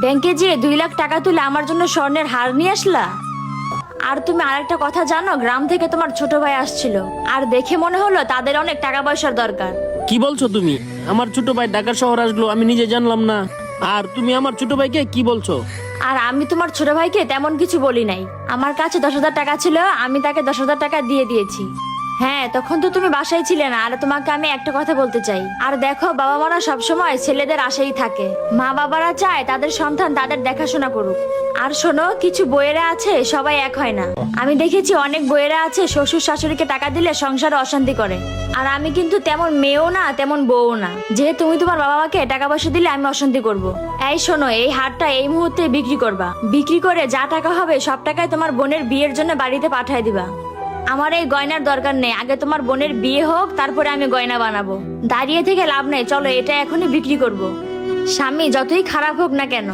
ব্যাংকে যেয়ে 2 লাখ টাকা তুলে আমার জন্য স্বর্ণের হার নিয়ে আসলা? আর তুমি আরেকটা কথা জানো, গ্রাম থেকে তোমার ছোট ভাই আসছিল, আর দেখে মনে হলো তাদের অনেক টাকা পয়সার দরকার। কি বলছো তুমি? আমার ছোট ভাই ঢাকা শহর আসলো, আমি নিজে জানলাম না। আর তুমি আমার ছোট ভাইকে কি বলছো? আর আমি তোমার ছোট ভাইকে তেমন কিছু বলি নাই। আমার কাছে 10,000 টাকা ছিল, আমি তাকে 10,000 টাকা দিয়ে দিয়েছি। হ্যাঁ, তখন তো তুমি বাসায় ছিলে না। আর তোমাকে আমি একটা কথা বলতে চাই, আর দেখো, বাবা মারা সবসময় ছেলেদের আশাই থাকে। মা বাবারা চায় তাদের সন্তান তাদের দেখাশোনা করুক। আর শোনো, কিছু বইয়েরা আছে সবাই এক হয় না। আমি দেখেছি অনেক বইয়েরা আছে শ্বশুর শাশুড়িকে টাকা দিলে সংসারে অশান্তি করে। আর আমি কিন্তু তেমন মেয়েও না তেমন বউও না, যে তুমি তোমার বাবা মাকে টাকা পয়সা দিলে আমি অশান্তি করব। এই শোনো, এই হারটা এই মুহূর্তে বিক্রি করবা। বিক্রি করে যা টাকা হবে সব টাকায় তোমার বোনের বিয়ের জন্য বাড়িতে পাঠিয়ে দিবা। আমার এই গয়নার দরকার নেই, আগে তোমার বোনের বিয়ে হোক, তারপরে আমি গয়না বানাবো। দাঁড়িয়ে থেকে লাভ নেই, চলো এটা এখনই বিক্রি করব। স্বামী যতই খারাপ হোক না কেন,